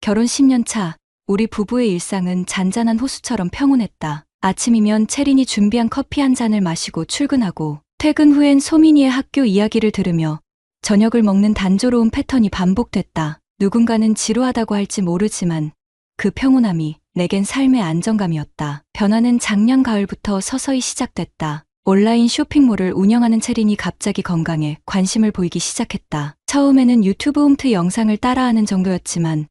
결혼 10년 차, 우리 부부의 일상은 잔잔한 호수처럼 평온했다. 아침이면 채린이 준비한 커피 한 잔을 마시고 출근하고, 퇴근 후엔 소민이의 학교 이야기를 들으며 저녁을 먹는 단조로운 패턴이 반복됐다. 누군가는 지루하다고 할지 모르지만 그 평온함이 내겐 삶의 안정감이었다. 변화는 작년 가을부터 서서히 시작됐다. 온라인 쇼핑몰을 운영하는 채린이 갑자기 건강에 관심을 보이기 시작했다. 처음에는 유튜브 홈트 영상을 따라하는 정도였지만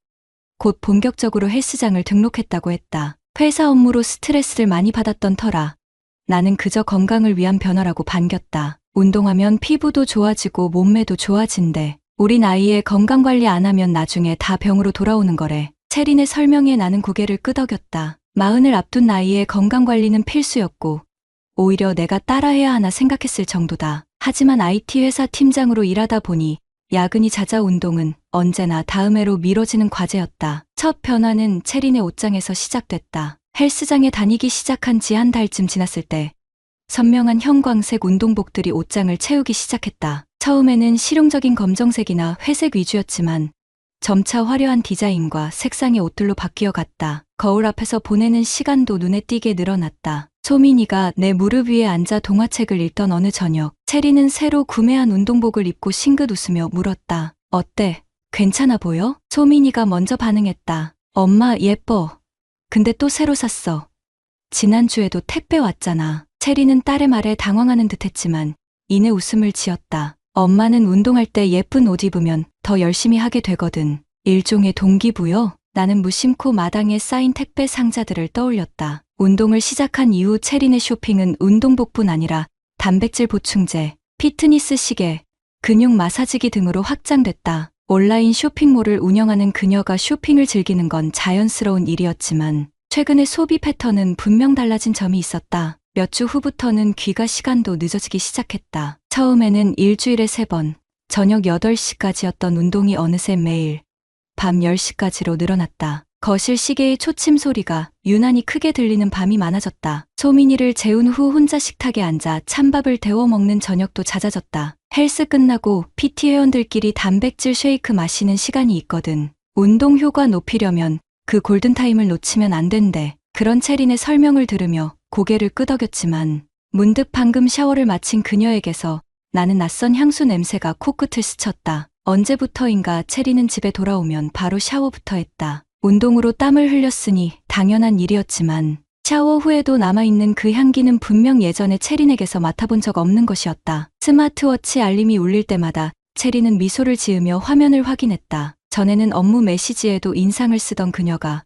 곧 본격적으로 헬스장을 등록했다고 했다. 회사 업무로 스트레스를 많이 받았던 터라 나는 그저 건강을 위한 변화라고 반겼다. 운동하면 피부도 좋아지고 몸매도 좋아진대. 우리 나이에 건강관리 안 하면 나중에 다 병으로 돌아오는 거래. 채린의 설명에 나는 고개를 끄덕였다. 40을 앞둔 나이에 건강관리는 필수였고 오히려 내가 따라해야 하나 생각했을 정도다. 하지만 IT 회사 팀장으로 일하다 보니 야근이 잦아 운동은 언제나 다음 해로 미뤄지는 과제였다. 첫 변화는 채린의 옷장에서 시작됐다. 헬스장에 다니기 시작한 지 한 달쯤 지났을 때 선명한 형광색 운동복들이 옷장을 채우기 시작했다. 처음에는 실용적인 검정색이나 회색 위주였지만 점차 화려한 디자인과 색상의 옷들로 바뀌어 갔다. 거울 앞에서 보내는 시간도 눈에 띄게 늘어났다. 소민이가 내 무릎 위에 앉아 동화책을 읽던 어느 저녁, 채리는 새로 구매한 운동복을 입고 싱긋 웃으며 물었다. 어때? 괜찮아 보여? 소민이가 먼저 반응했다. 엄마 예뻐. 근데 또 새로 샀어. 지난주에도 택배 왔잖아. 채리는 딸의 말에 당황하는 듯했지만 이내 웃음을 지었다. 엄마는 운동할 때 예쁜 옷 입으면 더 열심히 하게 되거든. 일종의 동기부여? 나는 무심코 마당에 쌓인 택배 상자들을 떠올렸다. 운동을 시작한 이후 채린의 쇼핑은 운동복뿐 아니라 단백질 보충제, 피트니스 시계, 근육 마사지기 등으로 확장됐다. 온라인 쇼핑몰을 운영하는 그녀가 쇼핑을 즐기는 건 자연스러운 일이었지만 최근의 소비 패턴은 분명 달라진 점이 있었다. 몇 주 후부터는 귀가 시간도 늦어지기 시작했다. 처음에는 일주일에 3번, 저녁 8시까지였던 운동이 어느새 매일 밤 10시까지로 늘어났다. 거실 시계의 초침 소리가 유난히 크게 들리는 밤이 많아졌다. 소민이를 재운 후 혼자 식탁에 앉아 찬밥을 데워 먹는 저녁도 잦아졌다. 헬스 끝나고 PT 회원들끼리 단백질 쉐이크 마시는 시간이 있거든. 운동 효과 높이려면 그 골든타임을 놓치면 안 된대. 그런 채린의 설명을 들으며 고개를 끄덕였지만 문득 방금 샤워를 마친 그녀에게서 나는 낯선 향수 냄새가 코끝을 스쳤다. 언제부터인가 채린은 집에 돌아오면 바로 샤워부터 했다. 운동으로 땀을 흘렸으니 당연한 일이었지만 샤워 후에도 남아있는 그 향기는 분명 예전에 채린에게서 맡아본 적 없는 것이었다. 스마트워치 알림이 울릴 때마다 채린은 미소를 지으며 화면을 확인했다. 전에는 업무 메시지에도 인상을 쓰던 그녀가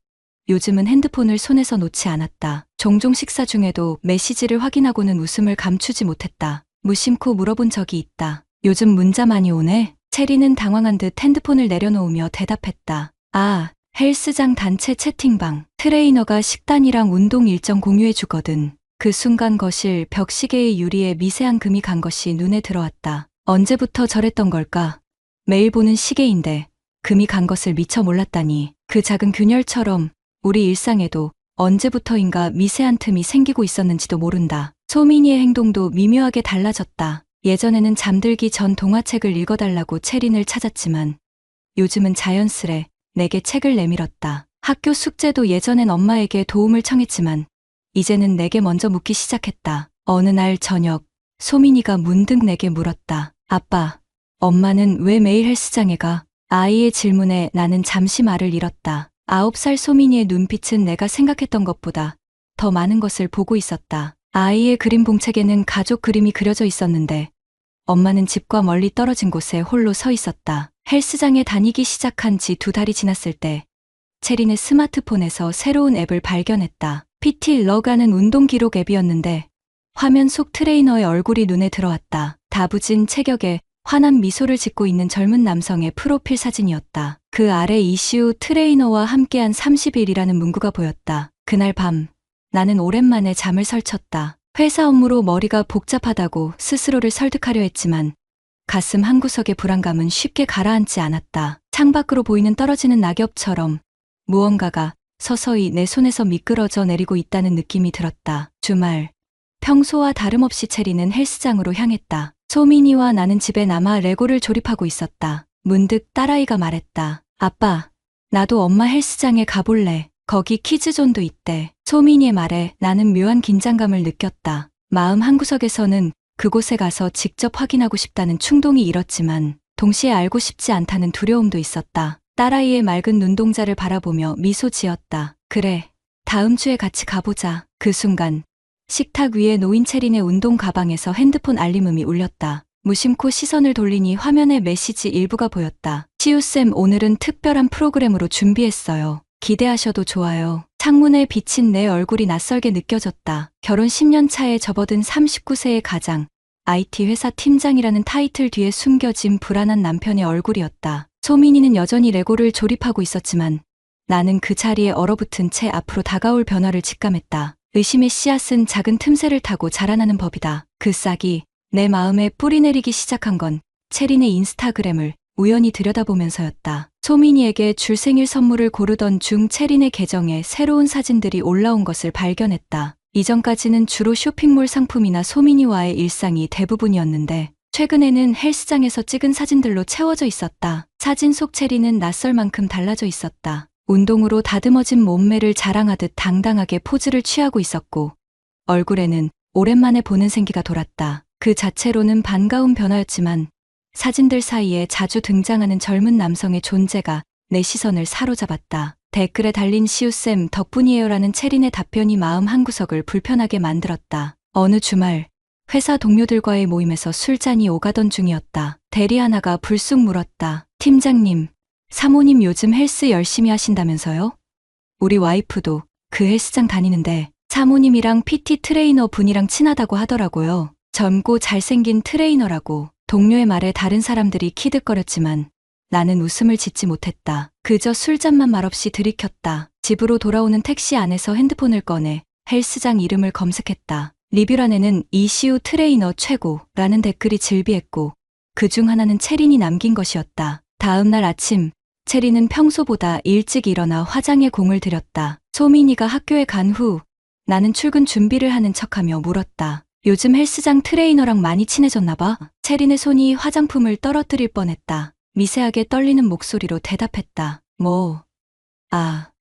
요즘은 핸드폰을 손에서 놓지 않았다. 종종 식사 중에도 메시지를 확인하고는 웃음을 감추지 못했다. 무심코 물어본 적이 있다. 요즘 문자 많이 오네? 채린은 당황한 듯 핸드폰을 내려놓으며 대답했다. 아, 헬스장 단체 채팅방. 트레이너가 식단이랑 운동 일정 공유해주거든. 그 순간 거실 벽시계의 유리에 미세한 금이 간 것이 눈에 들어왔다. 언제부터 저랬던 걸까? 매일 보는 시계인데 금이 간 것을 미처 몰랐다니. 그 작은 균열처럼 우리 일상에도 언제부터인가 미세한 틈이 생기고 있었는지도 모른다. 소민이의 행동도 미묘하게 달라졌다. 예전에는 잠들기 전 동화책을 읽어달라고 채린을 찾았지만 요즘은 자연스레 내게 책을 내밀었다. 학교 숙제도 예전엔 엄마에게 도움을 청했지만 이제는 내게 먼저 묻기 시작했다. 어느 날 저녁 소민이가 문득 내게 물었다. 아빠, 엄마는 왜 매일 헬스장에 가? 아이의 질문에 나는 잠시 말을 잃었다. 9살 소민이의 눈빛은 내가 생각했던 것보다 더 많은 것을 보고 있었다. 아이의 그림 봉책에는 가족 그림이 그려져 있었는데 엄마는 집과 멀리 떨어진 곳에 홀로 서 있었다. 헬스장에 다니기 시작한 지 2달이 지났을 때 채린의 스마트폰에서 새로운 앱을 발견했다. PT 러가는 운동 기록 앱이었는데 화면 속 트레이너의 얼굴이 눈에 들어왔다. 다부진 체격에 환한 미소를 짓고 있는 젊은 남성의 프로필 사진이었다. 그 아래 이슈 트레이너와 함께한 30일이라는 문구가 보였다. 그날 밤 나는 오랜만에 잠을 설쳤다. 회사 업무로 머리가 복잡하다고 스스로를 설득하려 했지만 가슴 한구석의 불안감은 쉽게 가라앉지 않았다. 창밖으로 보이는 떨어지는 낙엽처럼 무언가가 서서히 내 손에서 미끄러져 내리고 있다는 느낌이 들었다. 주말, 평소와 다름없이 채리는 헬스장으로 향했다. 소민이와 나는 집에 남아 레고를 조립하고 있었다. 문득 딸아이가 말했다. 아빠, 나도 엄마 헬스장에 가볼래. 거기 키즈존도 있대. 소민이의 말에 나는 묘한 긴장감을 느꼈다. 마음 한구석에서는 그곳에 가서 직접 확인하고 싶다는 충동이 일었지만 동시에 알고 싶지 않다는 두려움도 있었다. 딸아이의 맑은 눈동자를 바라보며 미소 지었다. 그래, 다음 주에 같이 가보자. 그 순간 식탁 위에 놓인 체린의 운동 가방에서 핸드폰 알림음이 울렸다. 무심코 시선을 돌리니 화면에 메시지 일부가 보였다. 시우쌤, 오늘은 특별한 프로그램으로 준비했어요. 기대하셔도 좋아요. 창문에 비친 내 얼굴이 낯설게 느껴졌다. 결혼 10년 차에 접어든 39세의 가장, IT 회사 팀장이라는 타이틀 뒤에 숨겨진 불안한 남편의 얼굴이었다. 소민이는 여전히 레고를 조립하고 있었지만 나는 그 자리에 얼어붙은 채 앞으로 다가올 변화를 직감했다. 의심의 씨앗은 작은 틈새를 타고 자라나는 법이다. 그 싹이 내 마음에 뿌리내리기 시작한 건 체린의 인스타그램을 우연히 들여다보면서였다. 소민이에게 줄 생일 선물을 고르던 중 체린의 계정에 새로운 사진들이 올라온 것을 발견했다. 이전까지는 주로 쇼핑몰 상품이나 소민이와의 일상이 대부분이었는데 최근에는 헬스장에서 찍은 사진들로 채워져 있었다. 사진 속 체린은 낯설 만큼 달라져 있었다. 운동으로 다듬어진 몸매를 자랑하듯 당당하게 포즈를 취하고 있었고 얼굴에는 오랜만에 보는 생기가 돌았다. 그 자체로는 반가운 변화였지만 사진들 사이에 자주 등장하는 젊은 남성의 존재가 내 시선을 사로잡았다. 댓글에 달린 시우쌤 덕분이에요라는 체린의 답변이 마음 한구석을 불편하게 만들었다. 어느 주말 회사 동료들과의 모임에서 술잔이 오가던 중이었다. 대리 하나가 불쑥 물었다. 팀장님, 사모님 요즘 헬스 열심히 하신다면서요? 우리 와이프도 그 헬스장 다니는데 사모님이랑 PT 트레이너 분이랑 친하다고 하더라고요. 젊고 잘생긴 트레이너라고. 동료의 말에 다른 사람들이 키득거렸지만 나는 웃음을 짓지 못했다. 그저 술잔만 말없이 들이켰다. 집으로 돌아오는 택시 안에서 핸드폰을 꺼내 헬스장 이름을 검색했다. 리뷰란에는 이시우 트레이너 최고라는 댓글이 즐비했고 그중 하나는 체린이 남긴 것이었다. 다음 날 아침 체린은 평소보다 일찍 일어나 화장에 공을 들였다. 소민이가 학교에 간 후 나는 출근 준비를 하는 척하며 물었다. 요즘 헬스장 트레이너랑 많이 친해졌나 봐? 체린의 손이 화장품을 떨어뜨릴 뻔했다. 미세하게 떨리는 목소리로 대답했다.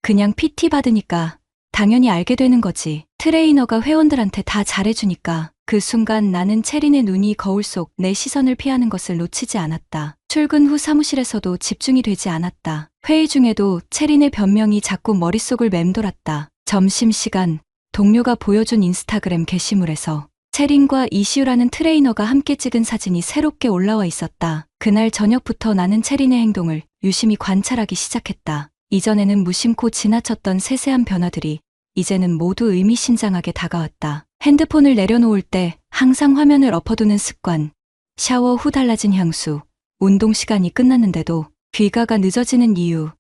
그냥 PT 받으니까 당연히 알게 되는 거지. 트레이너가 회원들한테 다 잘해주니까. 그 순간 나는 체린의 눈이 거울 속 내 시선을 피하는 것을 놓치지 않았다. 출근 후 사무실에서도 집중이 되지 않았다. 회의 중에도 체린의 변명이 자꾸 머릿속을 맴돌았다. 점심시간 동료가 보여준 인스타그램 게시물에서 체린과 이시우라는 트레이너가 함께 찍은 사진이 새롭게 올라와 있었다. 그날 저녁부터 나는 체린의 행동을 유심히 관찰하기 시작했다. 이전에는 무심코 지나쳤던 세세한 변화들이 이제는 모두 의미심장하게 다가왔다. 핸드폰을 내려놓을 때 항상 화면을 엎어두는 습관, 샤워 후 달라진 향수, 운동 시간이 끝났는데도 귀가가 늦어지는 이유,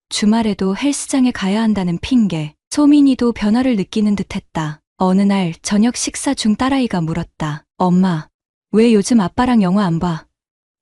주말에도 헬스장에 가야 한다는 핑계, 소민이도 변화를 느끼는 듯했다. 어느 날 저녁 식사 중 딸아이가 물었다. 엄마, 왜 요즘 아빠랑 영화 안 봐?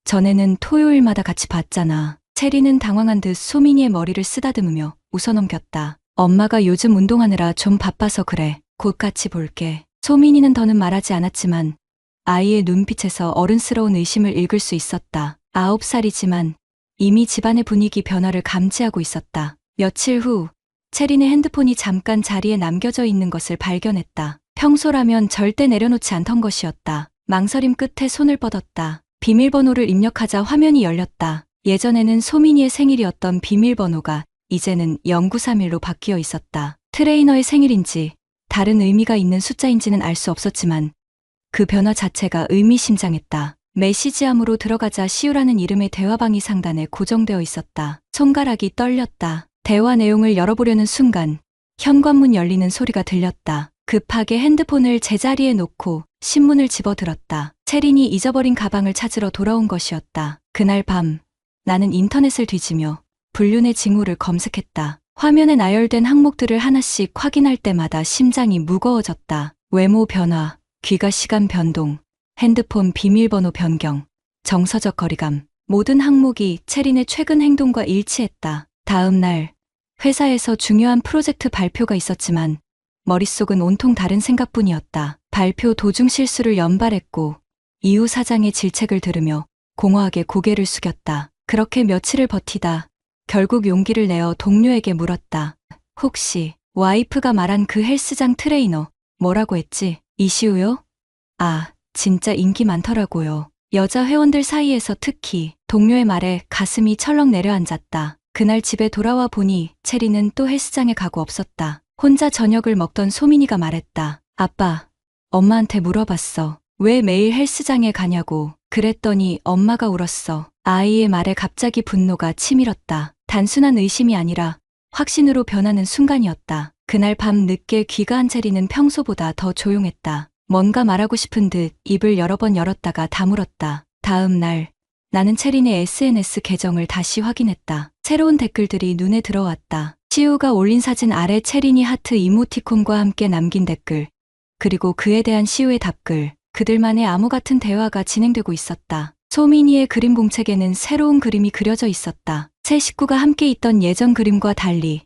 전에는 토요일마다 같이 봤잖아. 체리는 당황한 듯 소민이의 머리를 쓰다듬으며 웃어넘겼다. 엄마가 요즘 운동하느라 좀 바빠서 그래. 곧 같이 볼게. 소민이는 더는 말하지 않았지만 아이의 눈빛에서 어른스러운 의심을 읽을 수 있었다. 9살이지만 이미 집안의 분위기 변화를 감지하고 있었다. 며칠 후 체린의 핸드폰이 잠깐 자리에 남겨져 있는 것을 발견했다. 평소라면 절대 내려놓지 않던 것이었다. 망설임 끝에 손을 뻗었다. 비밀번호를 입력하자 화면이 열렸다. 예전에는 소민이의 생일이었던 비밀번호가 이제는 0931로 바뀌어 있었다. 트레이너의 생일인지 다른 의미가 있는 숫자인지는 알 수 없었지만 그 변화 자체가 의미심장했다. 메시지함으로 들어가자 시우라는 이름의 대화방이 상단에 고정되어 있었다. 손가락이 떨렸다. 대화 내용을 열어보려는 순간 현관문 열리는 소리가 들렸다. 급하게 핸드폰을 제자리에 놓고 신문을 집어들었다. 체린이 잊어버린 가방을 찾으러 돌아온 것이었다. 그날 밤 나는 인터넷을 뒤지며 불륜의 징후를 검색했다. 화면에 나열된 항목들을 하나씩 확인할 때마다 심장이 무거워졌다. 외모 변화, 귀가 시간 변동, 핸드폰 비밀번호 변경, 정서적 거리감. 모든 항목이 체린의 최근 행동과 일치했다. 다음 날 회사에서 중요한 프로젝트 발표가 있었지만 머릿속은 온통 다른 생각뿐이었다. 발표 도중 실수를 연발했고 이후 사장의 질책을 들으며 공허하게 고개를 숙였다. 그렇게 며칠을 버티다 결국 용기를 내어 동료에게 물었다. 혹시 와이프가 말한 그 헬스장 트레이너 뭐라고 했지? 이시우요? 아, 진짜 인기 많더라고요. 여자 회원들 사이에서 특히 동료의 말에 가슴이 철렁 내려앉았다. 그날 집에 돌아와 보니 체리는 또 헬스장에 가고 없었다. 혼자 저녁을 먹던 소민이가 말했다. 아빠, 엄마한테 물어봤어. 왜 매일 헬스장에 가냐고. 그랬더니 엄마가 울었어. 아이의 말에 갑자기 분노가 치밀었다. 단순한 의심이 아니라 확신으로 변하는 순간이었다. 그날 밤 늦게 귀가한 체리는 평소보다 더 조용했다. 뭔가 말하고 싶은 듯 입을 여러 번 열었다가 다물었다. 다음 날 나는 체린의 SNS 계정을 다시 확인했다. 새로운 댓글들이 눈에 들어왔다. 시우가 올린 사진 아래 체린이 하트 이모티콘과 함께 남긴 댓글, 그리고 그에 대한 시우의 답글, 그들만의 암호 같은 대화가 진행되고 있었다. 소민이의 그림 공책에는 새로운 그림이 그려져 있었다. 세 식구가 함께 있던 예전 그림과 달리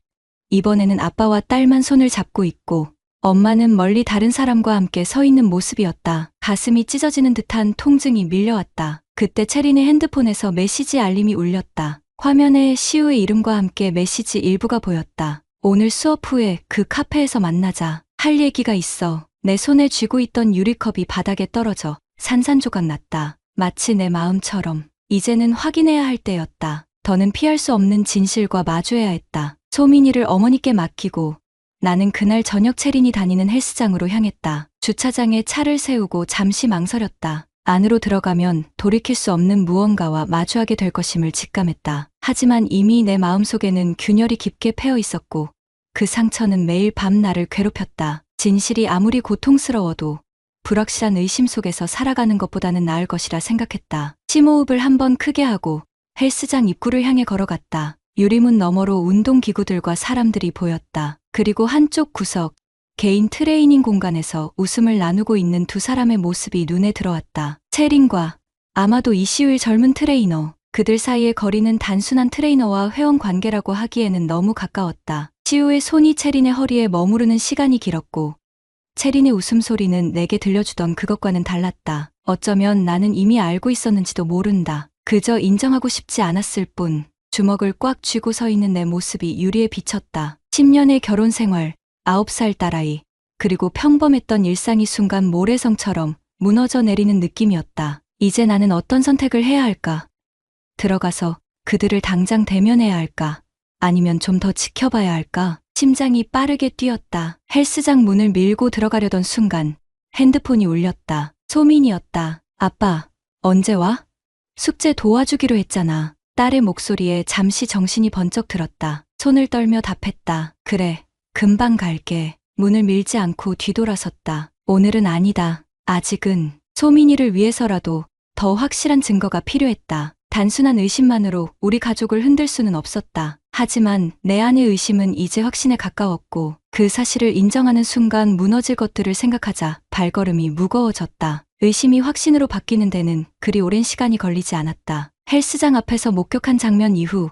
이번에는 아빠와 딸만 손을 잡고 있고 엄마는 멀리 다른 사람과 함께 서 있는 모습이었다. 가슴이 찢어지는 듯한 통증이 밀려왔다. 그때 체린의 핸드폰에서 메시지 알림이 울렸다. 화면에 시우의 이름과 함께 메시지 일부가 보였다. 오늘 수업 후에 그 카페에서 만나자. 할 얘기가 있어. 내 손에 쥐고 있던 유리컵이 바닥에 떨어져 산산조각 났다. 마치 내 마음처럼. 이제는 확인해야 할 때였다. 더는 피할 수 없는 진실과 마주해야 했다. 소민이를 어머니께 맡기고 나는 그날 저녁 체린이 다니는 헬스장으로 향했다. 주차장에 차를 세우고 잠시 망설였다. 안으로 들어가면 돌이킬 수 없는 무언가와 마주하게 될 것임을 직감했다. 하지만 이미 내 마음속에는 균열이 깊게 패어 있었고 그 상처는 매일 밤 나를 괴롭혔다. 진실이 아무리 고통스러워도 불확실한 의심 속에서 살아가는 것보다는 나을 것이라 생각했다. 심호흡을 한번 크게 하고 헬스장 입구를 향해 걸어갔다. 유리문 너머로 운동기구들과 사람들이 보였다. 그리고 한쪽 구석, 개인 트레이닝 공간에서 웃음을 나누고 있는 두 사람의 모습이 눈에 들어왔다. 체린과 아마도 이시우의 젊은 트레이너. 그들 사이의 거리는 단순한 트레이너와 회원 관계라고 하기에는 너무 가까웠다. 시우의 손이 체린의 허리에 머무르는 시간이 길었고 체린의 웃음소리는 내게 들려주던 그것과는 달랐다. 어쩌면 나는 이미 알고 있었는지도 모른다. 그저 인정하고 싶지 않았을 뿐. 주먹을 꽉 쥐고 서 있는 내 모습이 유리에 비쳤다. 10년의 결혼 생활, 9살 딸아이, 그리고 평범했던 일상이 순간 모래성처럼 무너져 내리는 느낌이었다. 이제 나는 어떤 선택을 해야 할까? 들어가서 그들을 당장 대면해야 할까? 아니면 좀 더 지켜봐야 할까? 심장이 빠르게 뛰었다. 헬스장 문을 밀고 들어가려던 순간 핸드폰이 울렸다. 소민이었다. 아빠, 언제 와? 숙제 도와주기로 했잖아. 딸의 목소리에 잠시 정신이 번쩍 들었다. 손을 떨며 답했다. 그래, 금방 갈게. 문을 밀지 않고 뒤돌아섰다. 오늘은 아니다. 아직은. 소민이를 위해서라도 더 확실한 증거가 필요했다. 단순한 의심만으로 우리 가족을 흔들 수는 없었다. 하지만 내 안의 의심은 이제 확신에 가까웠고 그 사실을 인정하는 순간 무너질 것들을 생각하자 발걸음이 무거워졌다. 의심이 확신으로 바뀌는 데는 그리 오랜 시간이 걸리지 않았다. 헬스장 앞에서 목격한 장면 이후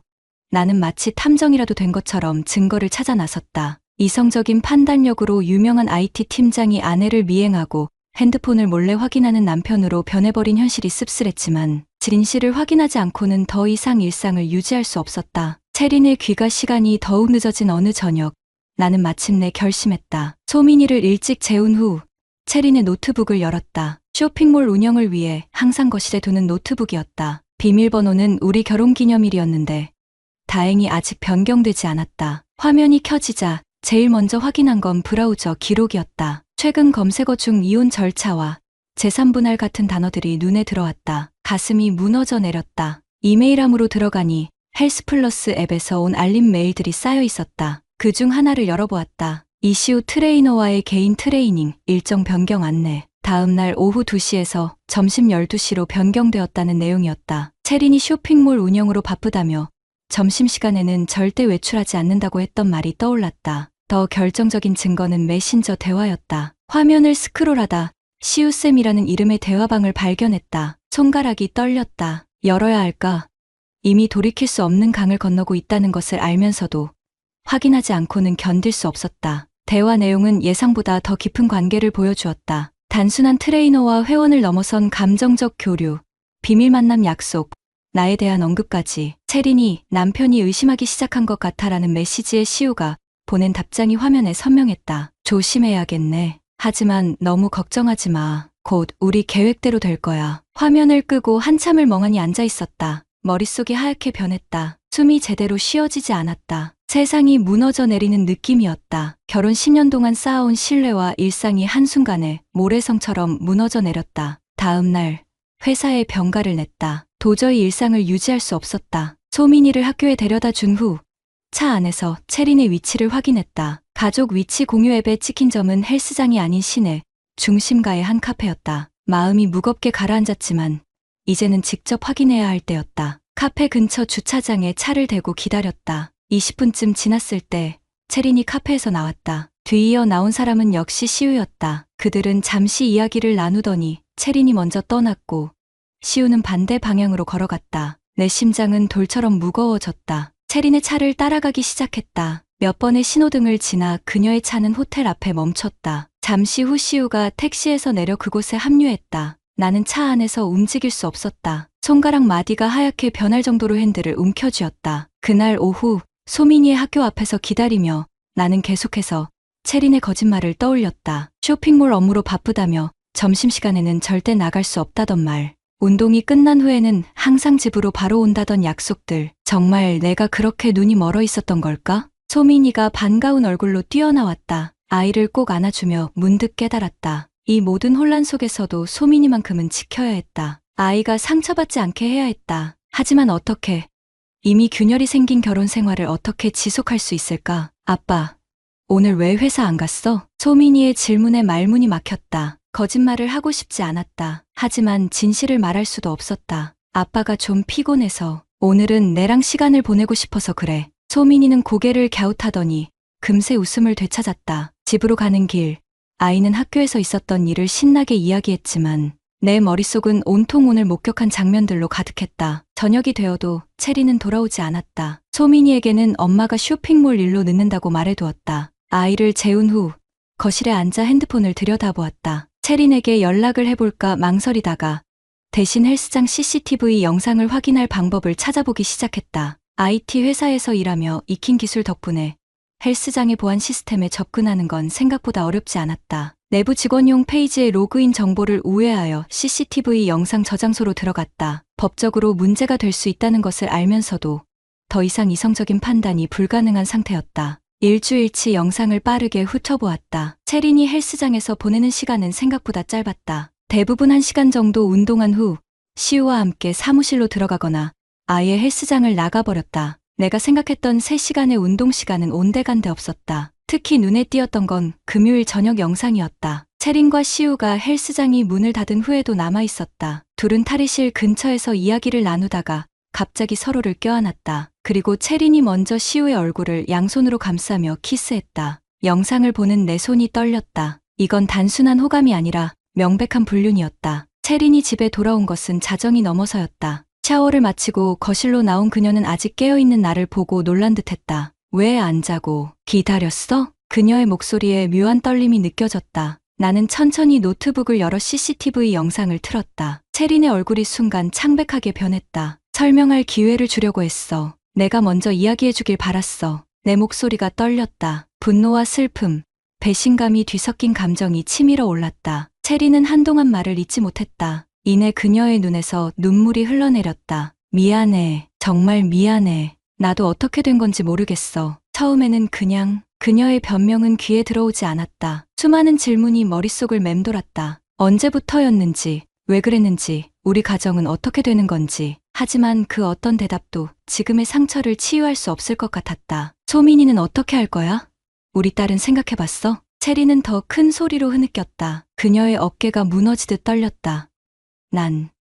나는 마치 탐정이라도 된 것처럼 증거를 찾아 나섰다. 이성적인 판단력으로 유명한 IT 팀장이 아내를 미행하고 핸드폰을 몰래 확인하는 남편으로 변해버린 현실이 씁쓸했지만 진실을 확인하지 않고는 더 이상 일상을 유지할 수 없었다. 체린의 귀가 시간이 더욱 늦어진 어느 저녁 나는 마침내 결심했다. 소민이를 일찍 재운 후 체린의 노트북을 열었다. 쇼핑몰 운영을 위해 항상 거실에 두는 노트북이었다. 비밀번호는 우리 결혼기념일이었는데 다행히 아직 변경되지 않았다. 화면이 켜지자 제일 먼저 확인한 건 브라우저 기록이었다. 최근 검색어 중 이혼 절차와 재산분할 같은 단어들이 눈에 들어왔다. 가슴이 무너져 내렸다. 이메일함으로 들어가니 헬스플러스 앱에서 온 알림 메일들이 쌓여 있었다. 그중 하나를 열어보았다. 이시우 트레이너와의 개인 트레이닝 일정 변경 안내. 다음 날 오후 2시에서 점심 12시로 변경되었다는 내용이었다. 체린이 쇼핑몰 운영으로 바쁘다며 점심시간에는 절대 외출하지 않는다고 했던 말이 떠올랐다. 더 결정적인 증거는 메신저 대화였다. 화면을 스크롤하다 시우쌤이라는 이름의 대화방을 발견했다. 손가락이 떨렸다. 열어야 할까? 이미 돌이킬 수 없는 강을 건너고 있다는 것을 알면서도 확인하지 않고는 견딜 수 없었다. 대화 내용은 예상보다 더 깊은 관계를 보여주었다. 단순한 트레이너와 회원을 넘어선 감정적 교류, 비밀 만남 약속, 나에 대한 언급까지. 채린이 남편이 의심하기 시작한 것 같아라는 메시지에 시우가 보낸 답장이 화면에 선명했다. 조심해야겠네. 하지만 너무 걱정하지 마. 곧 우리 계획대로 될 거야. 화면을 끄고 한참을 멍하니 앉아 있었다. 머릿속이 하얗게 변했다. 숨이 제대로 쉬어지지 않았다. 세상이 무너져 내리는 느낌이었다. 결혼 10년 동안 쌓아온 신뢰와 일상이 한순간에 모래성처럼 무너져 내렸다. 다음 날 회사에 병가를 냈다. 도저히 일상을 유지할 수 없었다. 소민이를 학교에 데려다 준 후 차 안에서 채린의 위치를 확인했다. 가족 위치 공유 앱에 찍힌 점은 헬스장이 아닌 시내 중심가의 한 카페였다. 마음이 무겁게 가라앉았지만 이제는 직접 확인해야 할 때였다. 카페 근처 주차장에 차를 대고 기다렸다. 20분쯤 지났을 때 채린이 카페에서 나왔다. 뒤이어 나온 사람은 역시 시우였다. 그들은 잠시 이야기를 나누더니 채린이 먼저 떠났고 시우는 반대 방향으로 걸어갔다. 내 심장은 돌처럼 무거워졌다. 채린의 차를 따라가기 시작했다. 몇 번의 신호등을 지나 그녀의 차는 호텔 앞에 멈췄다. 잠시 후 시우가 택시에서 내려 그곳에 합류했다. 나는 차 안에서 움직일 수 없었다. 손가락 마디가 하얗게 변할 정도로 핸들을 움켜쥐었다. 그날 오후 소민이의 학교 앞에서 기다리며 나는 계속해서 채린의 거짓말을 떠올렸다. 쇼핑몰 업무로 바쁘다며 점심시간에는 절대 나갈 수 없다던 말. 운동이 끝난 후에는 항상 집으로 바로 온다던 약속들. 정말 내가 그렇게 눈이 멀어 있었던 걸까? 소민이가 반가운 얼굴로 뛰어나왔다. 아이를 꼭 안아주며 문득 깨달았다. 이 모든 혼란 속에서도 소민이만큼은 지켜야 했다. 아이가 상처받지 않게 해야 했다. 하지만 어떻게? 이미 균열이 생긴 결혼 생활을 어떻게 지속할 수 있을까? 아빠, 오늘 왜 회사 안 갔어? 소민이의 질문에 말문이 막혔다. 거짓말을 하고 싶지 않았다. 하지만 진실을 말할 수도 없었다. 아빠가 좀 피곤해서 오늘은 내랑 시간을 보내고 싶어서 그래. 소민이는 고개를 갸웃하더니 금세 웃음을 되찾았다. 집으로 가는 길, 아이는 학교에서 있었던 일을 신나게 이야기했지만 내 머릿속은 온통 오늘 목격한 장면들로 가득했다. 저녁이 되어도 채리는 돌아오지 않았다. 소민이에게는 엄마가 쇼핑몰 일로 늦는다고 말해두었다. 아이를 재운 후 거실에 앉아 핸드폰을 들여다보았다. 채린에게 연락을 해볼까 망설이다가 대신 헬스장 CCTV 영상을 확인할 방법을 찾아보기 시작했다. IT 회사에서 일하며 익힌 기술 덕분에 헬스장의 보안 시스템에 접근하는 건 생각보다 어렵지 않았다. 내부 직원용 페이지의 로그인 정보를 우회하여 CCTV 영상 저장소로 들어갔다. 법적으로 문제가 될 수 있다는 것을 알면서도 더 이상 이성적인 판단이 불가능한 상태였다. 일주일치 영상을 빠르게 훑어보았다. 채린이 헬스장에서 보내는 시간은 생각보다 짧았다. 대부분 1시간 정도 운동한 후 시우와 함께 사무실로 들어가거나 아예 헬스장을 나가버렸다. 내가 생각했던 3시간의 운동 시간은 온데간데 없었다. 특히 눈에 띄었던 건 금요일 저녁 영상이었다. 채린과 시우가 헬스장이 문을 닫은 후에도 남아있었다. 둘은 탈의실 근처에서 이야기를 나누다가 갑자기 서로를 껴안았다. 그리고 채린이 먼저 시우의 얼굴을 양손으로 감싸며 키스했다. 영상을 보는 내 손이 떨렸다. 이건 단순한 호감이 아니라 명백한 불륜이었다. 채린이 집에 돌아온 것은 자정이 넘어서였다. 샤워를 마치고 거실로 나온 그녀는 아직 깨어있는 나를 보고 놀란 듯했다. 왜 안 자고 기다렸어? 그녀의 목소리에 묘한 떨림이 느껴졌다. 나는 천천히 노트북을 열어 CCTV 영상을 틀었다. 채린의 얼굴이 순간 창백하게 변했다. 설명할 기회를 주려고 했어. 내가 먼저 이야기해주길 바랐어. 내 목소리가 떨렸다. 분노와 슬픔, 배신감이 뒤섞인 감정이 치밀어 올랐다. 채린은 한동안 말을 잇지 못했다. 이내 그녀의 눈에서 눈물이 흘러내렸다. 미안해. 정말 미안해. 나도 어떻게 된 건지 모르겠어. 처음에는 그냥 그녀의 변명은 귀에 들어오지 않았다. 수많은 질문이 머릿속을 맴돌았다. 언제부터였는지, 왜 그랬는지, 우리 가정은 어떻게 되는 건지. 하지만 그 어떤 대답도 지금의 상처를 치유할 수 없을 것 같았다. 소민이는 어떻게 할 거야? 우리 딸은 생각해봤어? 채리는 더 큰 소리로 흐느꼈다. 그녀의 어깨가 무너지듯 떨렸다.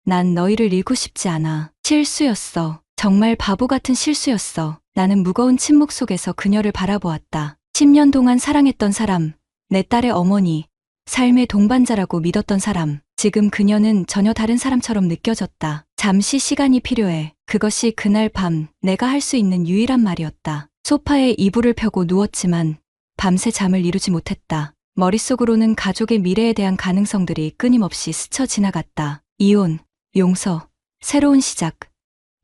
난 너희를 잃고 싶지 않아. 실수였어. 정말 바보 같은 실수였어. 나는 무거운 침묵 속에서 그녀를 바라보았다. 10년 동안 사랑했던 사람, 내 딸의 어머니, 삶의 동반자라고 믿었던 사람. 지금 그녀는 전혀 다른 사람처럼 느껴졌다. 잠시 시간이 필요해. 그것이 그날 밤 내가 할 수 있는 유일한 말이었다. 소파에 이불을 펴고 누웠지만 밤새 잠을 이루지 못했다. 머릿속으로는 가족의 미래에 대한 가능성들이 끊임없이 스쳐 지나갔다. 이혼, 용서, 새로운 시작.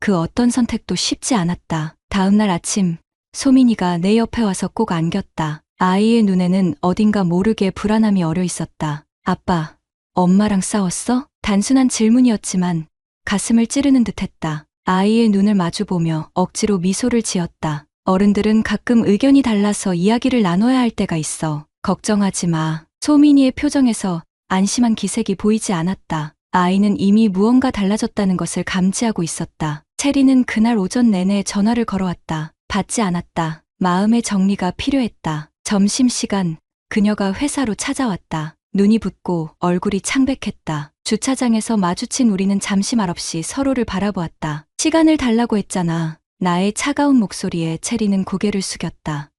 그 어떤 선택도 쉽지 않았다. 다음 날 아침, 소민이가 내 옆에 와서 꼭 안겼다. 아이의 눈에는 어딘가 모르게 불안함이 어려 있었다. 아빠, 엄마랑 싸웠어? 단순한 질문이었지만 가슴을 찌르는 듯했다. 아이의 눈을 마주보며 억지로 미소를 지었다. 어른들은 가끔 의견이 달라서 이야기를 나눠야 할 때가 있어. 걱정하지 마. 소민이의 표정에서 안심한 기색이 보이지 않았다. 아이는 이미 무언가 달라졌다는 것을 감지하고 있었다. 체리는 그날 오전 내내 전화를 걸어왔다. 받지 않았다. 마음의 정리가 필요했다. 점심시간, 그녀가 회사로 찾아왔다. 눈이 붓고 얼굴이 창백했다. 주차장에서 마주친 우리는 잠시 말없이 서로를 바라보았다. 시간을 달라고 했잖아. 나의 차가운 목소리에 체리는 고개를 숙였다.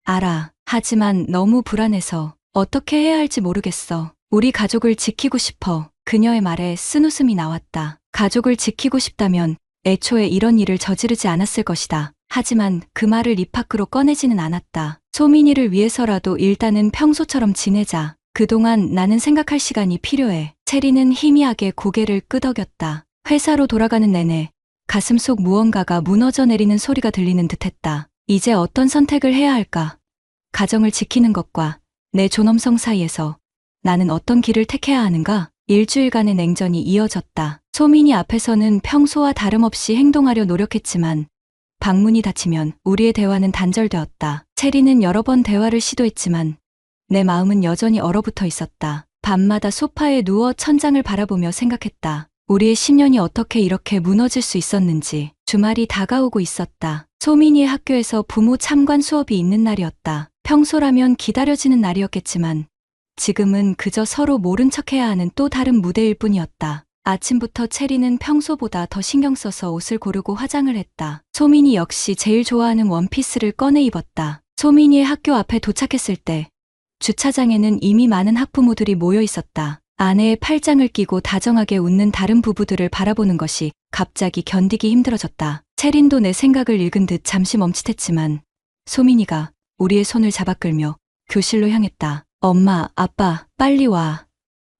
알아. 하지만 너무 불안해서 어떻게 해야 할지 모르겠어. 우리 가족을 지키고 싶어. 그녀의 말에 쓴웃음이 나왔다. 가족을 지키고 싶다면 애초에 이런 일을 저지르지 않았을 것이다. 하지만 그 말을 입 밖으로 꺼내지는 않았다. 소민이를 위해서라도 일단은 평소처럼 지내자. 그동안 나는 생각할 시간이 필요해. 체리는 희미하게 고개를 끄덕였다. 회사로 돌아가는 내내 가슴 속 무언가가 무너져 내리는 소리가 들리는 듯했다. 이제 어떤 선택을 해야 할까? 가정을 지키는 것과 내 존엄성 사이에서 나는 어떤 길을 택해야 하는가? 일주일간의 냉전이 이어졌다. 소민이 앞에서는 평소와 다름없이 행동하려 노력했지만 방문이 닫히면 우리의 대화는 단절되었다. 체리는 여러 번 대화를 시도했지만 내 마음은 여전히 얼어붙어 있었다. 밤마다 소파에 누워 천장을 바라보며 생각했다. 우리의 10년이 어떻게 이렇게 무너질 수 있었는지. 주말이 다가오고 있었다. 소민이의 학교에서 부모 참관 수업이 있는 날이었다. 평소라면 기다려지는 날이었겠지만 지금은 그저 서로 모른 척해야 하는 또 다른 무대일 뿐이었다. 아침부터 체리는 평소보다 더 신경 써서 옷을 고르고 화장을 했다. 소민이 역시 제일 좋아하는 원피스를 꺼내 입었다. 소민이의 학교 앞에 도착했을 때 주차장에는 이미 많은 학부모들이 모여 있었다. 아내의 팔짱을 끼고 다정하게 웃는 다른 부부들을 바라보는 것이 갑자기 견디기 힘들어졌다. 체린도 내 생각을 읽은 듯 잠시 멈칫했지만 소민이가 우리의 손을 잡아 끌며 교실로 향했다. 엄마, 아빠, 빨리 와.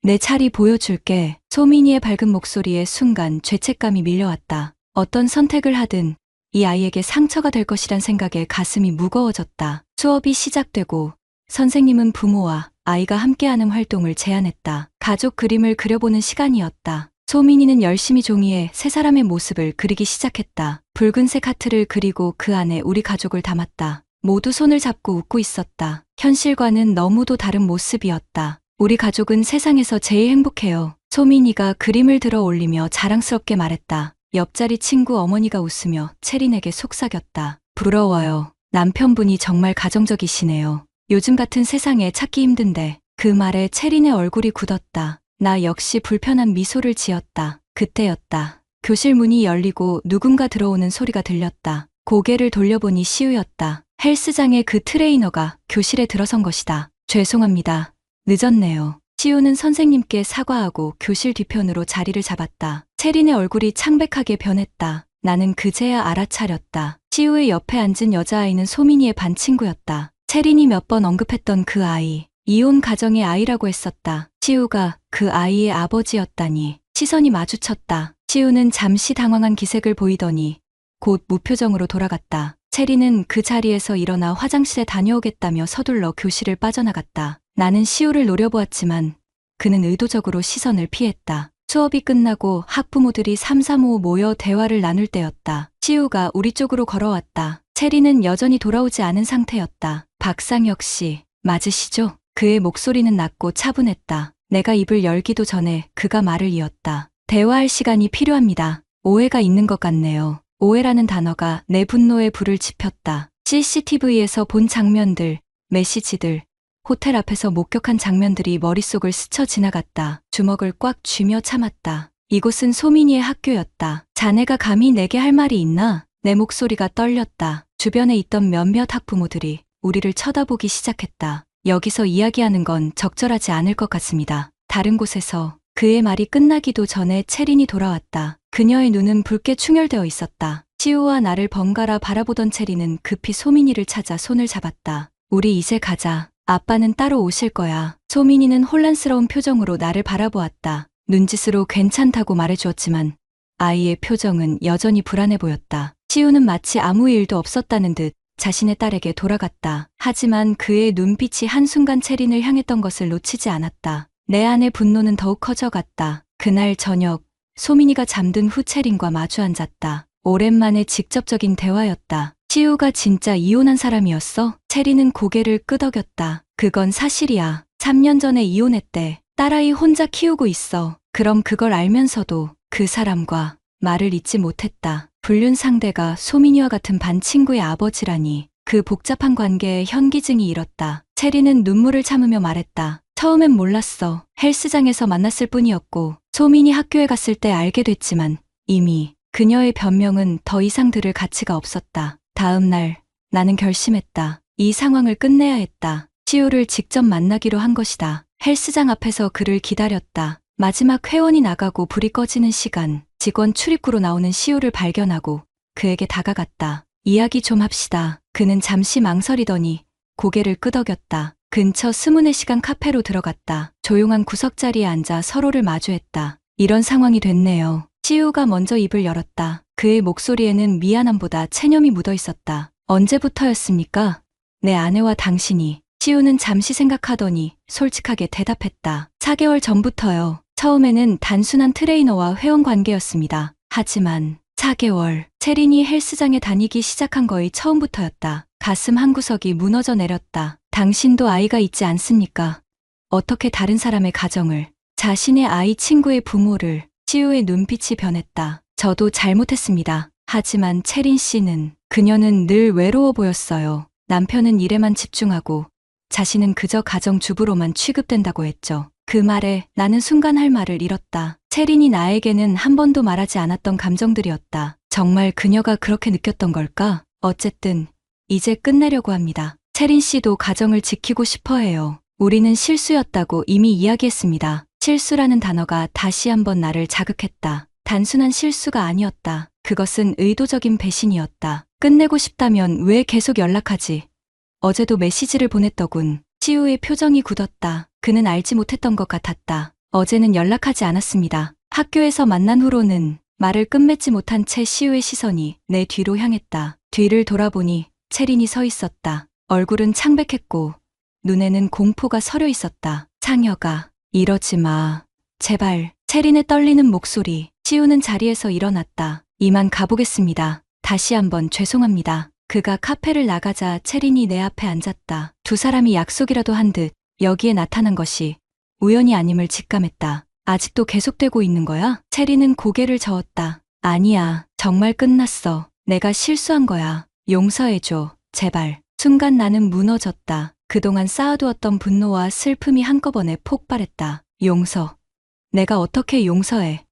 내 차리 보여줄게. 소민이의 밝은 목소리에 순간 죄책감이 밀려왔다. 어떤 선택을 하든 이 아이에게 상처가 될 것이란 생각에 가슴이 무거워졌다. 수업이 시작되고 선생님은 부모와 아이가 함께하는 활동을 제안했다. 가족 그림을 그려보는 시간이었다. 소민이는 열심히 종이에 세 사람의 모습을 그리기 시작했다. 붉은색 하트를 그리고 그 안에 우리 가족을 담았다. 모두 손을 잡고 웃고 있었다. 현실과는 너무도 다른 모습이었다. 우리 가족은 세상에서 제일 행복해요. 소민이가 그림을 들어 올리며 자랑스럽게 말했다. 옆자리 친구 어머니가 웃으며 체린에게 속삭였다. 부러워요. 남편분이 정말 가정적이시네요. 요즘 같은 세상에 찾기 힘든데. 그 말에 체린의 얼굴이 굳었다. 나 역시 불편한 미소를 지었다. 그때였다. 교실 문이 열리고 누군가 들어오는 소리가 들렸다. 고개를 돌려보니 시우였다. 헬스장의 그 트레이너가 교실에 들어선 것이다. 죄송합니다. 늦었네요. 시우는 선생님께 사과하고 교실 뒤편으로 자리를 잡았다. 체린의 얼굴이 창백하게 변했다. 나는 그제야 알아차렸다. 시우의 옆에 앉은 여자아이는 소민이의 반 친구였다. 체린이 몇 번 언급했던 그 아이. 이혼 가정의 아이라고 했었다. 시우가 그 아이의 아버지였다니. 시선이 마주쳤다. 시우는 잠시 당황한 기색을 보이더니 곧 무표정으로 돌아갔다. 체리는 그 자리에서 일어나 화장실에 다녀오겠다며 서둘러 교실을 빠져나갔다. 나는 시우를 노려보았지만 그는 의도적으로 시선을 피했다. 수업이 끝나고 학부모들이 삼삼오오 모여 대화를 나눌 때였다. 시우가 우리 쪽으로 걸어왔다. 체리는 여전히 돌아오지 않은 상태였다. 박상혁 씨, 맞으시죠? 그의 목소리는 낮고 차분했다. 내가 입을 열기도 전에 그가 말을 이었다. 대화할 시간이 필요합니다. 오해가 있는 것 같네요. 오해라는 단어가 내 분노에 불을 지폈다. CCTV에서 본 장면들, 메시지들, 호텔 앞에서 목격한 장면들이 머릿속을 스쳐 지나갔다. 주먹을 꽉 쥐며 참았다. 이곳은 소민이의 학교였다. 자네가 감히 내게 할 말이 있나? 내 목소리가 떨렸다. 주변에 있던 몇몇 학부모들이 우리를 쳐다보기 시작했다. 여기서 이야기하는 건 적절하지 않을 것 같습니다. 다른 곳에서 그의 말이 끝나기도 전에 체린이 돌아왔다. 그녀의 눈은 붉게 충혈되어 있었다. 시우와 나를 번갈아 바라보던 체린은 급히 소민이를 찾아 손을 잡았다. 우리 이제 가자. 아빠는 따로 오실 거야. 소민이는 혼란스러운 표정으로 나를 바라보았다. 눈짓으로 괜찮다고 말해주었지만 아이의 표정은 여전히 불안해 보였다. 시우는 마치 아무 일도 없었다는 듯 자신의 딸에게 돌아갔다. 하지만 그의 눈빛이 한순간 채린을 향했던 것을 놓치지 않았다. 내 안의 분노는 더욱 커져갔다. 그날 저녁, 소민이가 잠든 후 채린과 마주 앉았다. 오랜만에 직접적인 대화였다. 시우가 진짜 이혼한 사람이었어? 채린은 고개를 끄덕였다. 그건 사실이야. 3년 전에 이혼했대. 딸아이 혼자 키우고 있어. 그럼 그걸 알면서도 그 사람과 말을 잇지 못했다. 불륜 상대가 소민이와 같은 반 친구의 아버지라니. 그 복잡한 관계에 현기증이 일었다. 채린은 눈물을 참으며 말했다. 처음엔 몰랐어. 헬스장에서 만났을 뿐이었고 소민이 학교에 갔을 때 알게 됐지만 이미 그녀의 변명은 더 이상 들을 가치가 없었다. 다음 날 나는 결심했다. 이 상황을 끝내야 했다. 시우를 직접 만나기로 한 것이다. 헬스장 앞에서 그를 기다렸다. 마지막 회원이 나가고 불이 꺼지는 시간, 직원 출입구로 나오는 시우를 발견하고 그에게 다가갔다. 이야기 좀 합시다. 그는 잠시 망설이더니 고개를 끄덕였다. 근처 스문의 시간 카페로 들어갔다. 조용한 구석자리에 앉아 서로를 마주했다. 이런 상황이 됐네요. 시우가 먼저 입을 열었다. 그의 목소리에는 미안함보다 체념이 묻어 있었다. 언제부터였습니까? 내 아내와 당신이. 시우는 잠시 생각하더니 솔직하게 대답했다. 4개월 전부터요. 처음에는 단순한 트레이너와 회원 관계였습니다. 하지만 4개월, 채린이 헬스장에 다니기 시작한 거의 처음부터였다. 가슴 한구석이 무너져 내렸다. 당신도 아이가 있지 않습니까? 어떻게 다른 사람의 가정을, 자신의 아이 친구의 부모를. 시우의 눈빛이 변했다. 저도 잘못했습니다. 하지만 채린 씨는, 그녀는 늘 외로워 보였어요. 남편은 일에만 집중하고 자신은 그저 가정주부로만 취급된다고 했죠. 그 말에 나는 순간 할 말을 잃었다. 채린이 나에게는 한 번도 말하지 않았던 감정들이었다. 정말 그녀가 그렇게 느꼈던 걸까? 어쨌든 이제 끝내려고 합니다. 채린 씨도 가정을 지키고 싶어 해요. 우리는 실수였다고 이미 이야기했습니다. 실수라는 단어가 다시 한번 나를 자극했다. 단순한 실수가 아니었다. 그것은 의도적인 배신이었다. 끝내고 싶다면 왜 계속 연락하지? 어제도 메시지를 보냈더군. 시우의 표정이 굳었다. 그는 알지 못했던 것 같았다. 어제는 연락하지 않았습니다. 학교에서 만난 후로는 말을 끝맺지 못한 채 시우의 시선이 내 뒤로 향했다. 뒤를 돌아보니 채린이 서 있었다. 얼굴은 창백했고 눈에는 공포가 서려 있었다. 창혁아, 이러지 마. 제발. 채린의 떨리는 목소리. 시우는 자리에서 일어났다. 이만 가보겠습니다. 다시 한번 죄송합니다. 그가 카페를 나가자 채린이 내 앞에 앉았다. 두 사람이 약속이라도 한 듯 여기에 나타난 것이 우연이 아님을 직감했다. 아직도 계속되고 있는 거야? 채린은 고개를 저었다. 아니야. 정말 끝났어. 내가 실수한 거야. 용서해줘. 제발. 순간 나는 무너졌다. 그동안 쌓아두었던 분노와 슬픔이 한꺼번에 폭발했다. 용서. 내가 어떻게 용서해?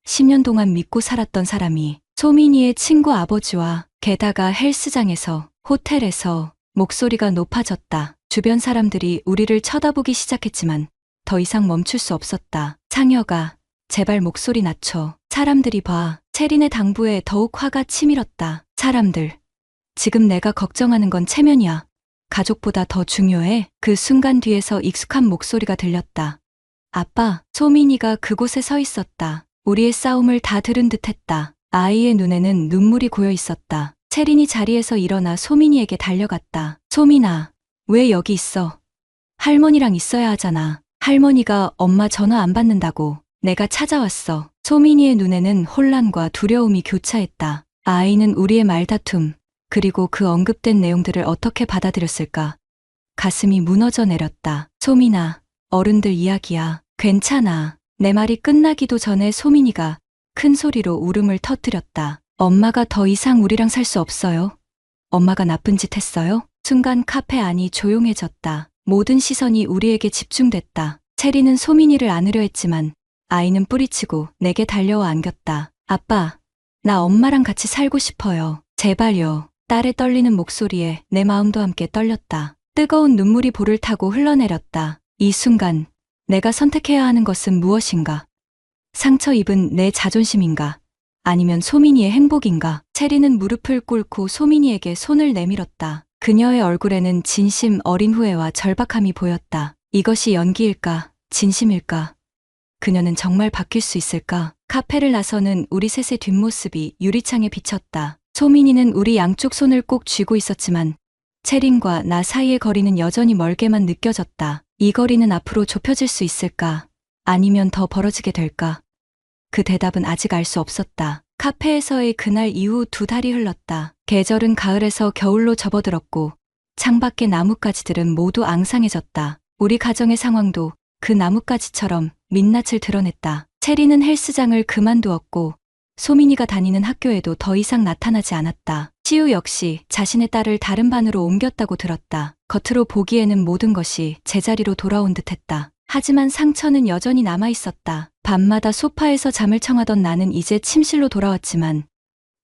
10년 동안 믿고 살았던 사람이 소민이의 친구 아버지와 게다가 헬스장에서, 호텔에서 목소리가 높아졌다. 주변 사람들이 우리를 쳐다보기 시작했지만 더 이상 멈출 수 없었다. 창혁아, 제발 목소리 낮춰. 사람들이 봐. 채린의 당부에 더욱 화가 치밀었다. 사람들. 지금 내가 걱정하는 건 체면이야. 가족보다 더 중요해. 그 순간 뒤에서 익숙한 목소리가 들렸다. 아빠. 소민이가 그곳에 서 있었다. 우리의 싸움을 다 들은 듯했다. 아이의 눈에는 눈물이 고여 있었다. 채린이 자리에서 일어나 소민이에게 달려갔다. 소민아, 왜 여기 있어? 할머니랑 있어야 하잖아. 할머니가 엄마 전화 안 받는다고. 내가 찾아왔어. 소민이의 눈에는 혼란과 두려움이 교차했다. 아이는 우리의 말다툼, 그리고 그 언급된 내용들을 어떻게 받아들였을까? 가슴이 무너져 내렸다. 소민아, 어른들 이야기야. 괜찮아. 내 말이 끝나기도 전에 소민이가 큰 소리로 울음을 터뜨렸다. 엄마가 더 이상 우리랑 살 수 없어요? 엄마가 나쁜 짓 했어요? 순간 카페 안이 조용해졌다. 모든 시선이 우리에게 집중됐다. 채리는 소민이를 안으려 했지만 아이는 뿌리치고 내게 달려와 안겼다. 아빠, 나 엄마랑 같이 살고 싶어요. 제발요. 딸의 떨리는 목소리에 내 마음도 함께 떨렸다. 뜨거운 눈물이 볼을 타고 흘러내렸다. 이 순간 내가 선택해야 하는 것은 무엇인가? 상처 입은 내 자존심인가? 아니면 소민이의 행복인가? 채리는 무릎을 꿇고 소민이에게 손을 내밀었다. 그녀의 얼굴에는 진심 어린 후회와 절박함이 보였다. 이것이 연기일까? 진심일까? 그녀는 정말 바뀔 수 있을까? 카페를 나서는 우리 셋의 뒷모습이 유리창에 비쳤다. 소민이는 우리 양쪽 손을 꼭 쥐고 있었지만 채린과 나 사이의 거리는 여전히 멀게만 느껴졌다. 이 거리는 앞으로 좁혀질 수 있을까? 아니면 더 벌어지게 될까? 그 대답은 아직 알 수 없었다. 카페에서의 그날 이후 2달이 흘렀다. 계절은 가을에서 겨울로 접어들었고 창밖의 나뭇가지들은 모두 앙상해졌다. 우리 가정의 상황도 그 나뭇가지처럼 민낯을 드러냈다. 채리는 헬스장을 그만두었고 소민이가 다니는 학교에도 더 이상 나타나지 않았다. 시우 역시 자신의 딸을 다른 반으로 옮겼다고 들었다. 겉으로 보기에는 모든 것이 제자리로 돌아온 듯했다. 하지만 상처는 여전히 남아있었다. 밤마다 소파에서 잠을 청하던 나는 이제 침실로 돌아왔지만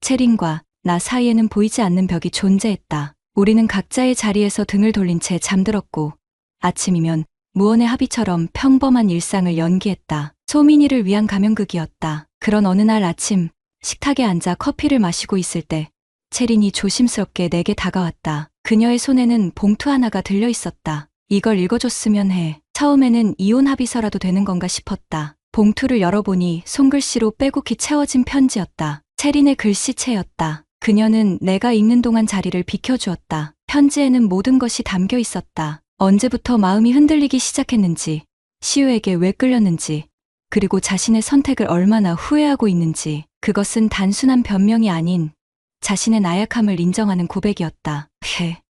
채린과 나 사이에는 보이지 않는 벽이 존재했다. 우리는 각자의 자리에서 등을 돌린 채 잠들었고 아침이면 무언의 합의처럼 평범한 일상을 연기했다. 소민이를 위한 가면극이었다. 그런 어느 날 아침 식탁에 앉아 커피를 마시고 있을 때 채린이 조심스럽게 내게 다가왔다. 그녀의 손에는 봉투 하나가 들려 있었다. 이걸 읽어줬으면 해. 처음에는 이혼 합의서라도 되는 건가 싶었다. 봉투를 열어보니 손글씨로 빼곡히 채워진 편지였다. 채린의 글씨체였다. 그녀는 내가 읽는 동안 자리를 비켜주었다. 편지에는 모든 것이 담겨 있었다. 언제부터 마음이 흔들리기 시작했는지, 시우에게 왜 끌렸는지, 그리고 자신의 선택을 얼마나 후회하고 있는지. 그것은 단순한 변명이 아닌 자신의 나약함을 인정하는 고백이었다.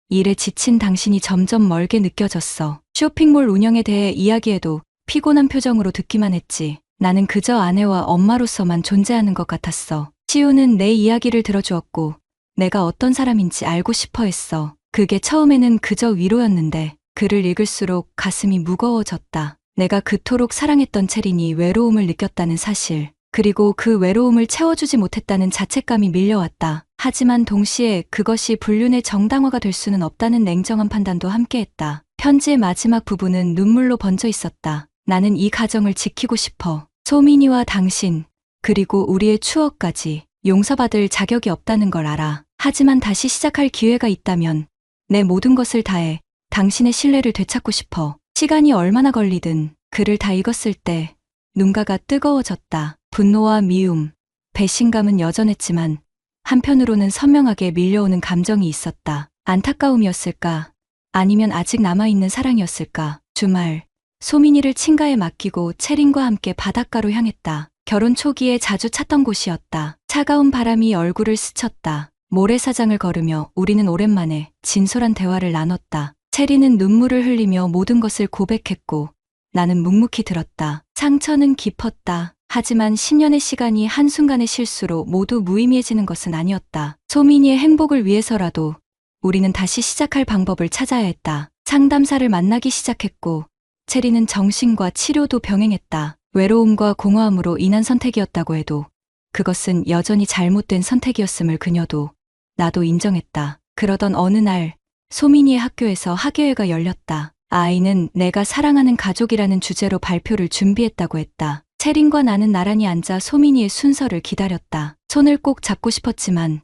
일에 지친 당신이 점점 멀게 느껴졌어. 쇼핑몰 운영에 대해 이야기해도 피곤한 표정으로 듣기만 했지. 나는 그저 아내와 엄마로서만 존재하는 것 같았어. 시우는 내 이야기를 들어주었고 내가 어떤 사람인지 알고 싶어 했어. 그게 처음에는 그저 위로였는데 글을 읽을수록 가슴이 무거워졌다. 내가 그토록 사랑했던 채린이 외로움을 느꼈다는 사실, 그리고 그 외로움을 채워주지 못했다는 자책감이 밀려왔다. 하지만 동시에 그것이 불륜의 정당화가 될 수는 없다는 냉정한 판단도 함께했다. 편지의 마지막 부분은 눈물로 번져 있었다. 나는 이 가정을 지키고 싶어. 소민이와 당신, 그리고 우리의 추억까지 용서받을 자격이 없다는 걸 알아. 하지만 다시 시작할 기회가 있다면 내 모든 것을 다해 당신의 신뢰를 되찾고 싶어. 시간이 얼마나 걸리든. 글을 다 읽었을 때 눈가가 뜨거워졌다. 분노와 미움, 배신감은 여전했지만 한편으로는 선명하게 밀려오는 감정이 있었다. 안타까움이었을까? 아니면 아직 남아있는 사랑이었을까? 주말, 소민이를 친가에 맡기고 채린과 함께 바닷가로 향했다. 결혼 초기에 자주 찾던 곳이었다. 차가운 바람이 얼굴을 스쳤다. 모래사장을 걸으며 우리는 오랜만에 진솔한 대화를 나눴다. 채린은 눈물을 흘리며 모든 것을 고백했고 나는 묵묵히 들었다. 상처는 깊었다. 하지만 10년의 시간이 한순간의 실수로 모두 무의미해지는 것은 아니었다. 소민이의 행복을 위해서라도 우리는 다시 시작할 방법을 찾아야 했다. 상담사를 만나기 시작했고 채린은 정신과 치료도 병행했다. 외로움과 공허함으로 인한 선택이었다고 해도 그것은 여전히 잘못된 선택이었음을 그녀도 나도 인정했다. 그러던 어느 날 소민이의 학교에서 학예회가 열렸다. 아이는 내가 사랑하는 가족이라는 주제로 발표를 준비했다고 했다. 채린과 나는 나란히 앉아 소민이의 순서를 기다렸다. 손을 꼭 잡고 싶었지만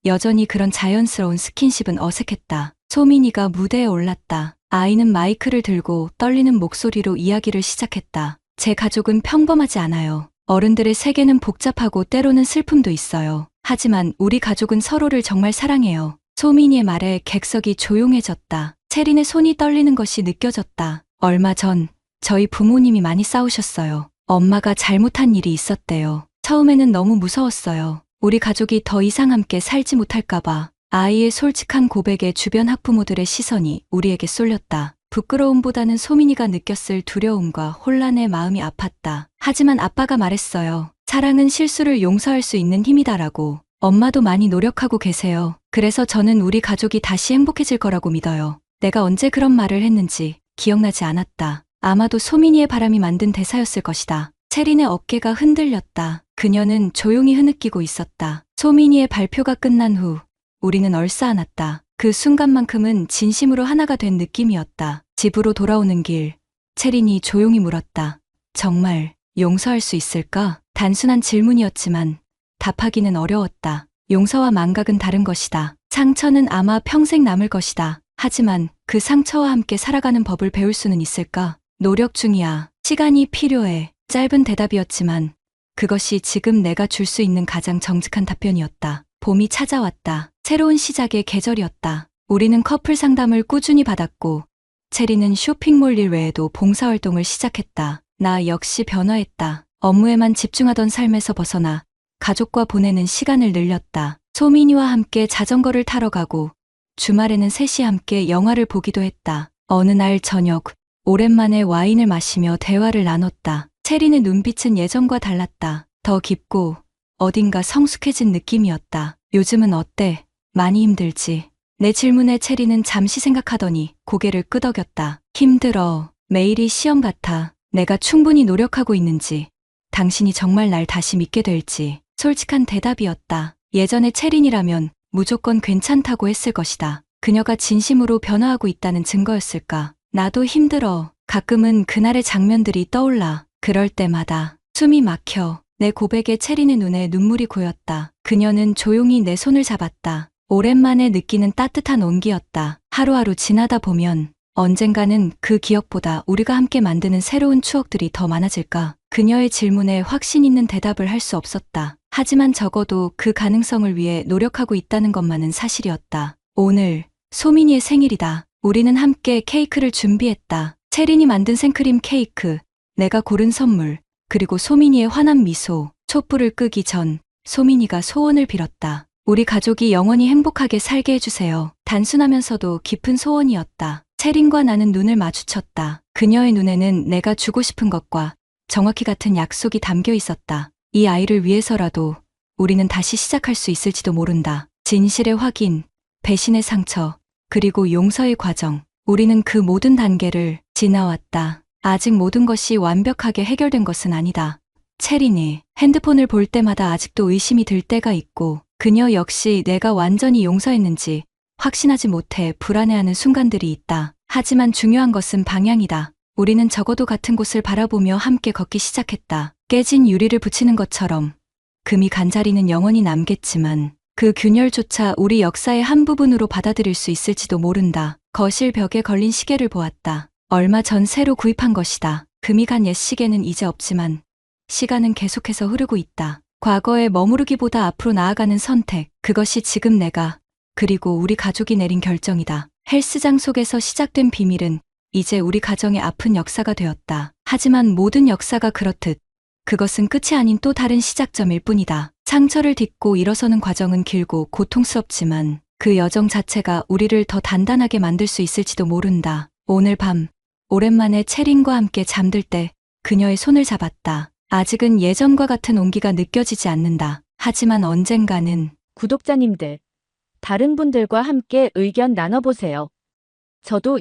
여전히 그런 자연스러운 스킨십은 어색했다. 소민이가 무대에 올랐다. 아이는 마이크를 들고 떨리는 목소리로 이야기를 시작했다. 제 가족은 평범하지 않아요. 어른들의 세계는 복잡하고 때로는 슬픔도 있어요. 하지만 우리 가족은 서로를 정말 사랑해요. 소민이의 말에 객석이 조용해졌다. 채린의 손이 떨리는 것이 느껴졌다. 얼마 전 저희 부모님이 많이 싸우셨어요. 엄마가 잘못한 일이 있었대요. 처음에는 너무 무서웠어요. 우리 가족이 더 이상 함께 살지 못할까봐. 아이의 솔직한 고백에 주변 학부모들의 시선이 우리에게 쏠렸다. 부끄러움보다는 소민이가 느꼈을 두려움과 혼란의 마음이 아팠다. 하지만 아빠가 말했어요. 사랑은 실수를 용서할 수 있는 힘이다라고. 엄마도 많이 노력하고 계세요. 그래서 저는 우리 가족이 다시 행복해질 거라고 믿어요. 내가 언제 그런 말을 했는지 기억나지 않았다. 아마도 소민이의 바람이 만든 대사였을 것이다. 채린의 어깨가 흔들렸다. 그녀는 조용히 흐느끼고 있었다. 소민이의 발표가 끝난 후 우리는 얼싸안았다. 그 순간만큼은 진심으로 하나가 된 느낌이었다. 집으로 돌아오는 길, 채린이 조용히 물었다. 정말 용서할 수 있을까? 단순한 질문이었지만 답하기는 어려웠다. 용서와 망각은 다른 것이다. 상처는 아마 평생 남을 것이다. 하지만 그 상처와 함께 살아가는 법을 배울 수는 있을까? 노력 중이야. 시간이 필요해. 짧은 대답이었지만 그것이 지금 내가 줄 수 있는 가장 정직한 답변이었다. 봄이 찾아왔다. 새로운 시작의 계절이었다. 우리는 커플 상담을 꾸준히 받았고 체리는 쇼핑몰 일 외에도 봉사활동을 시작했다. 나 역시 변화했다. 업무에만 집중하던 삶에서 벗어나 가족과 보내는 시간을 늘렸다. 소민이와 함께 자전거를 타러 가고 주말에는 셋이 함께 영화를 보기도 했다. 어느 날 저녁 오랜만에 와인을 마시며 대화를 나눴다. 체리의 눈빛은 예전과 달랐다. 더 깊고 어딘가 성숙해진 느낌이었다. 요즘은 어때? 많이 힘들지? 내 질문에 체리는 잠시 생각하더니 고개를 끄덕였다. 힘들어. 매일이 시험 같아. 내가 충분히 노력하고 있는지, 당신이 정말 날 다시 믿게 될지. 솔직한 대답이었다. 예전에 체린이라면 무조건 괜찮다고 했을 것이다. 그녀가 진심으로 변화하고 있다는 증거였을까? 나도 힘들어. 가끔은 그날의 장면들이 떠올라. 그럴 때마다 숨이 막혀. 내 고백에 체린의 눈에 눈물이 고였다. 그녀는 조용히 내 손을 잡았다. 오랜만에 느끼는 따뜻한 온기였다. 하루하루 지나다 보면 언젠가는 그 기억보다 우리가 함께 만드는 새로운 추억들이 더 많아질까? 그녀의 질문에 확신 있는 대답을 할 수 없었다. 하지만 적어도 그 가능성을 위해 노력하고 있다는 것만은 사실이었다. 오늘 소민이의 생일이다. 우리는 함께 케이크를 준비했다. 체린이 만든 생크림 케이크, 내가 고른 선물, 그리고 소민이의 환한 미소. 촛불을 끄기 전 소민이가 소원을 빌었다. 우리 가족이 영원히 행복하게 살게 해주세요. 단순하면서도 깊은 소원이었다. 체린과 나는 눈을 마주쳤다. 그녀의 눈에는 내가 주고 싶은 것과 정확히 같은 약속이 담겨 있었다. 이 아이를 위해서라도 우리는 다시 시작할 수 있을지도 모른다. 진실의 확인, 배신의 상처, 그리고 용서의 과정. 우리는 그 모든 단계를 지나왔다. 아직 모든 것이 완벽하게 해결된 것은 아니다. 체린이 핸드폰을 볼 때마다 아직도 의심이 들 때가 있고, 그녀 역시 내가 완전히 용서했는지 확신하지 못해 불안해하는 순간들이 있다. 하지만 중요한 것은 방향이다. 우리는 적어도 같은 곳을 바라보며 함께 걷기 시작했다. 깨진 유리를 붙이는 것처럼 금이 간 자리는 영원히 남겠지만 그 균열조차 우리 역사의 한 부분으로 받아들일 수 있을지도 모른다. 거실 벽에 걸린 시계를 보았다. 얼마 전 새로 구입한 것이다. 금이 간 옛 시계는 이제 없지만 시간은 계속해서 흐르고 있다. 과거에 머무르기보다 앞으로 나아가는 선택, 그것이 지금 내가 그리고 우리 가족이 내린 결정이다. 헬스장 속에서 시작된 비밀은 이제 우리 가정의 아픈 역사가 되었다. 하지만 모든 역사가 그렇듯 그것은 끝이 아닌 또 다른 시작점일 뿐이다. 상처를 딛고 일어서는 과정은 길고 고통스럽지만 그 여정 자체가 우리를 더 단단하게 만들 수 있을지도 모른다. 오늘 밤 오랜만에 체린과 함께 잠들 때 그녀의 손을 잡았다. 아직은 예전과 같은 온기가 느껴지지 않는다. 하지만 언젠가는. 구독자님들, 다른 분들과 함께 의견 나눠보세요. 저도